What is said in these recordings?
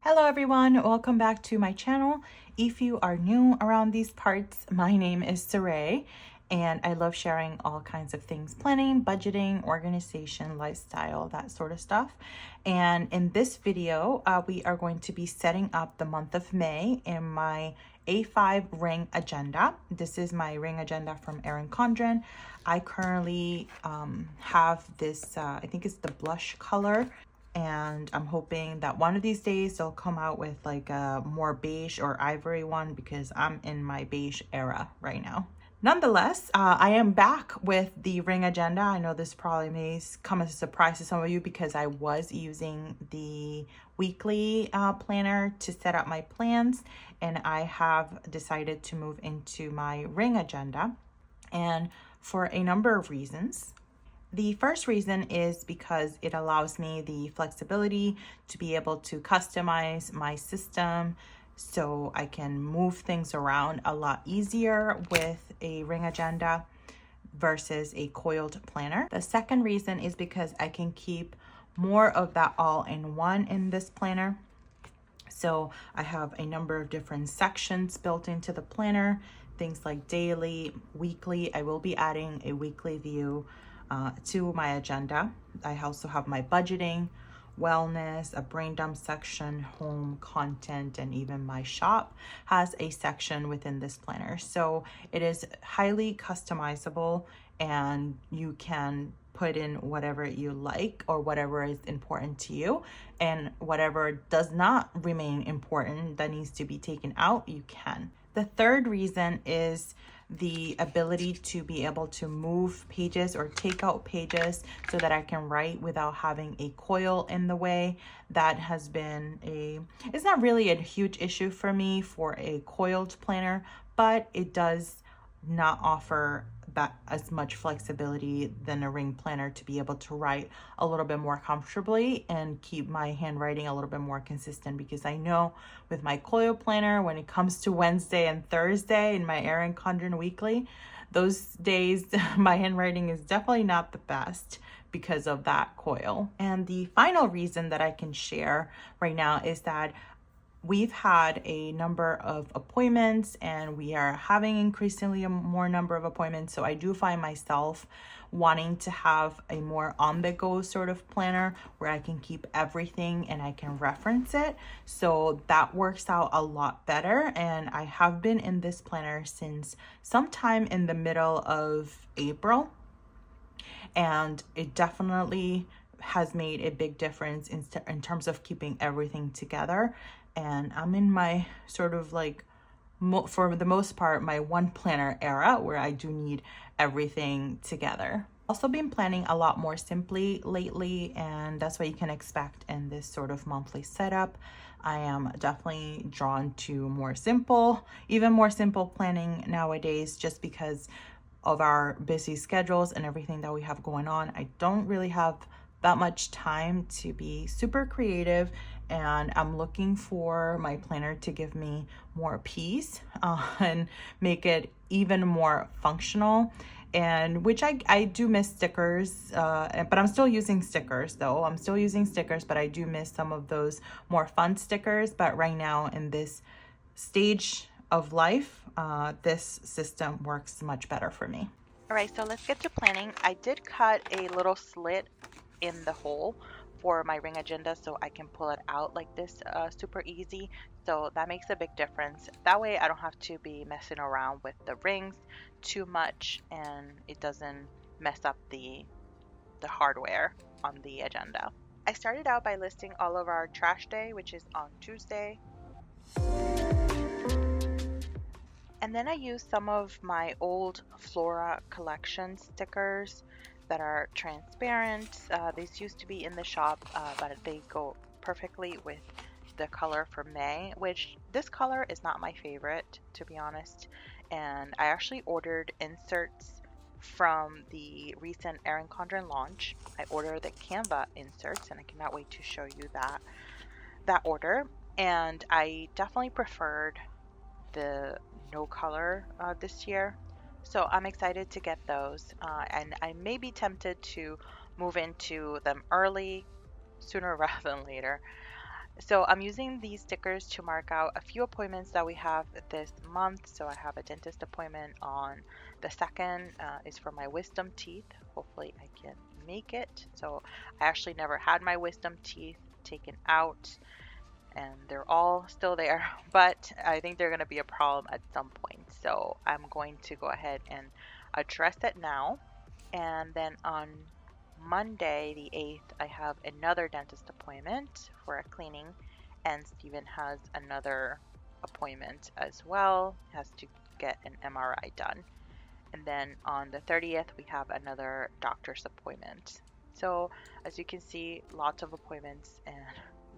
Hello everyone, welcome back to my channel. If you are new around these parts, my name is Saray and I love sharing all kinds of things, planning, budgeting, organization, lifestyle, that sort of stuff. And in this video, we are going to be setting up the month of May in my A5 ring agenda. This is my ring agenda from Erin Condren. I currently have this, I think it's the blush color, and I'm hoping that one of these days they'll come out with like a more beige or ivory one because I'm in my beige era right now. Nonetheless, I am back with the ring agenda. I know this probably may come as a surprise to some of you because I was using the weekly planner to set up my plans, and I have decided to move into my ring agenda, and for a number of reasons. The first reason is because it allows me the flexibility to be able to customize my system so I can move things around a lot easier with a ring agenda versus a coiled planner. The second reason is because I can keep more of that all-in-one in this planner. So I have a number of different sections built into the planner, things like daily, weekly. I will be adding a weekly view to my agenda. I also have my budgeting, wellness, a brain dump section, home, content, and even my shop has a section within this planner. So it is highly customizable and you can put in whatever you like or whatever is important to you, and whatever does not remain important that needs to be taken out, you can. The third reason is the ability to be able to move pages or take out pages so that I can write without having a coil in the way. That has been it's not really a huge issue for me for a coiled planner, but it does not offer that as much flexibility than a ring planner to be able to write a little bit more comfortably and keep my handwriting a little bit more consistent, because I know with my coil planner, when it comes to Wednesday and Thursday in my Erin Condren weekly, those days my handwriting is definitely not the best because of that coil. And the final reason that I can share right now is that we've had a number of appointments and we are having increasingly a more number of appointments. So I do find myself wanting to have a more on-the-go sort of planner where I can keep everything and I can reference it. So that works out a lot better. And I have been in this planner since sometime in the middle of April. And it definitely has made a big difference in terms of keeping everything together. And I'm in my sort of like, for the most part, my one planner era where I do need everything together. Also been planning a lot more simply lately, and that's what you can expect in this sort of monthly setup. I am definitely drawn to even more simple planning nowadays, just because of our busy schedules and everything that we have going on. I don't really have that much time to be super creative, and I'm looking for my planner to give me more peace and make it even more functional. And which I do miss stickers, but I'm still using stickers though. I'm still using stickers, but I do miss some of those more fun stickers. But right now in this stage of life, this system works much better for me. All right, so let's get to planning. I did cut a little slit in the hole for my ring agenda so I can pull it out like this super easy. So that makes a big difference. That way I don't have to be messing around with the rings too much and it doesn't mess up the hardware on the agenda. I started out by listing all of our trash day, which is on Tuesday. And then I used some of my old Flora collection stickers that are transparent. These used to be in the shop, but they go perfectly with the color for May, which this color is not my favorite, to be honest. And I actually ordered inserts from the recent Erin Condren launch. I ordered the Canva inserts, and I cannot wait to show you that order. And I definitely preferred the no color this year, so I'm excited to get those, and I may be tempted to move into them early, sooner rather than later. So I'm using these stickers to mark out a few appointments that we have this month. So I have a dentist appointment on the 2nd, is for my wisdom teeth. Hopefully I can make it. So I actually never had my wisdom teeth taken out and they're all still there, but I think they're going to be a problem at some point. So I'm going to go ahead and address it now. And then on Monday, the 8th, I have another dentist appointment for a cleaning, and Steven has another appointment as well, has to get an MRI done. And then on the 30th, we have another doctor's appointment. So, as you can see, lots of appointments and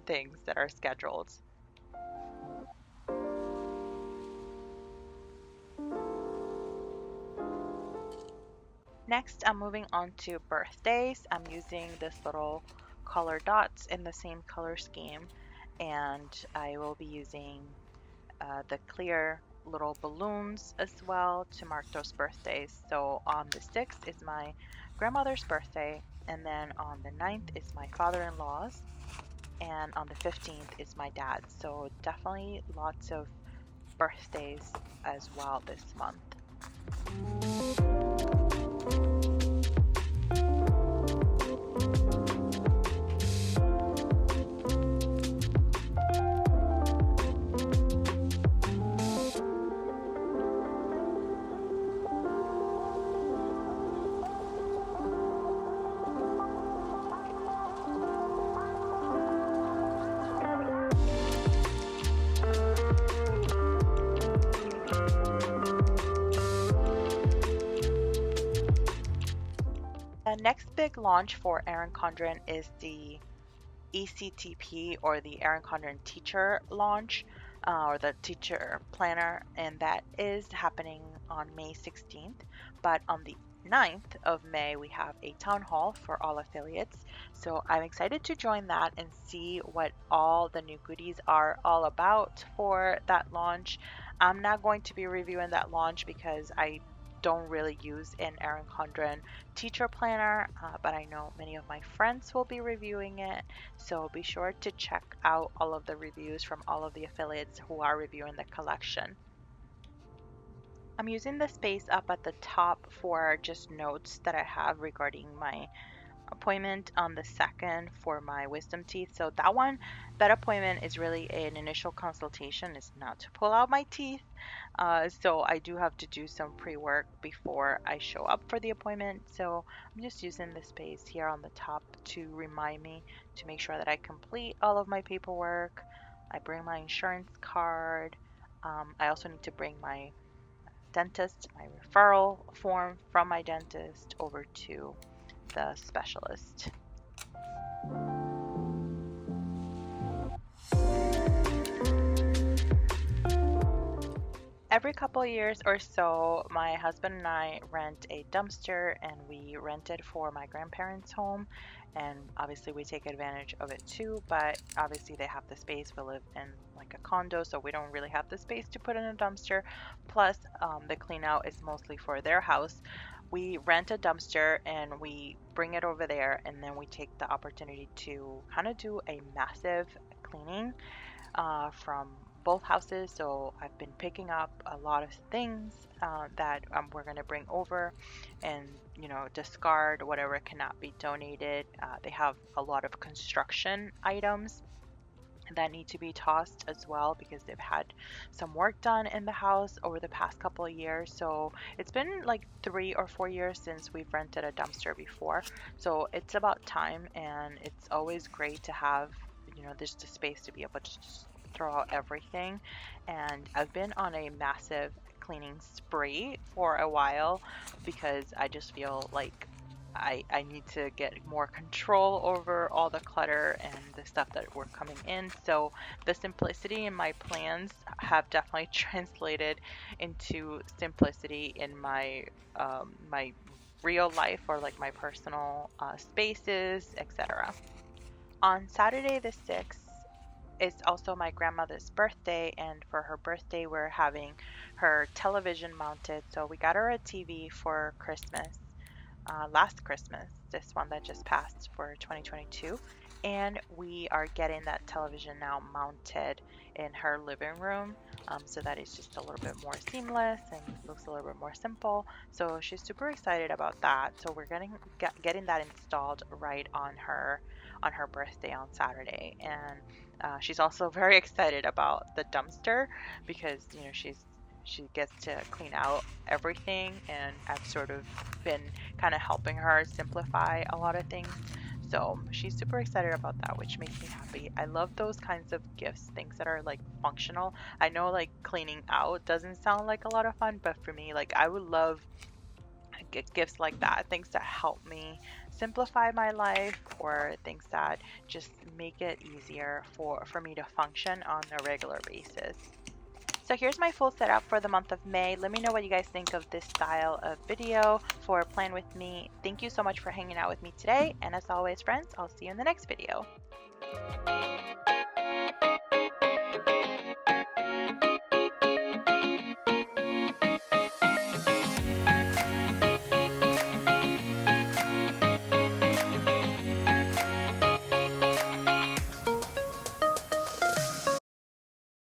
things that are scheduled. Next, I'm moving on to birthdays. I'm using this little color dots in the same color scheme, and I will be using the clear little balloons as well to mark those birthdays. So on the 6th is my grandmother's birthday, and then on the 9th is my father-in-law's, and on the 15th is my dad's. So definitely lots of birthdays as well this month. The next big launch for Erin Condren is the ECTP, or the Erin Condren Teacher launch, or the Teacher Planner, and that is happening on May 16th. But on the 9th of May, we have a town hall for all affiliates. So I'm excited to join that and see what all the new goodies are all about for that launch. I'm not going to be reviewing that launch because I don't really use an Erin Condren teacher planner, but I know many of my friends will be reviewing it. So be sure to check out all of the reviews from all of the affiliates who are reviewing the collection. I'm using the space up at the top for just notes that I have regarding my appointment on the 2nd for my wisdom teeth. So that appointment is really an initial consultation. It's not to pull out my teeth. So I do have to do some pre-work before I show up for the appointment. So I'm just using the space here on the top to remind me to make sure that I complete all of my paperwork. I bring my insurance card. I also need to bring my dentist, my referral form from my dentist over to the specialist. Every couple of years or so, my husband and I rent a dumpster, and we rent it for my grandparents' home. And obviously, we take advantage of it too. But obviously, they have the space. We live in like a condo, so we don't really have the space to put in a dumpster. Plus, the clean out is mostly for their house. We rent a dumpster and we bring it over there, and then we take the opportunity to kind of do a massive cleaning from both houses. So I've been picking up a lot of things that we're going to bring over and, discard whatever cannot be donated. They have a lot of construction items that need to be tossed as well because they've had some work done in the house over the past couple of years. So it's been like 3 or 4 years since we've rented a dumpster before. So it's about time, and it's always great to have, there's the space to be able to just throw out everything. And I've been on a massive cleaning spree for a while because I just feel like I need to get more control over all the clutter and the stuff that were coming in. So the simplicity in my plans have definitely translated into simplicity in my real life, or like my personal spaces, etc. On Saturday the 6th is also my grandmother's birthday, and for her birthday we're having her television mounted. So we got her a TV for Christmas. last Christmas, this one that just passed for 2022. And we are getting that television now mounted in her living room, so that it's just a little bit more seamless and looks a little bit more simple. So she's super excited about that. So we're getting that installed right on her birthday on Saturday. And she's also very excited about the dumpster because she gets to clean out everything, and I've sort of been kind of helping her simplify a lot of things. So she's super excited about that, which makes me happy. I love those kinds of gifts, things that are like functional. I know like cleaning out doesn't sound like a lot of fun, but for me, like I would love gifts like that, things that help me simplify my life or things that just make it easier for me to function on a regular basis. So here's my full setup for the month of May. Let me know what you guys think of this style of video for Plan With Me. Thank you so much for hanging out with me today. And as always, friends, I'll see you in the next video.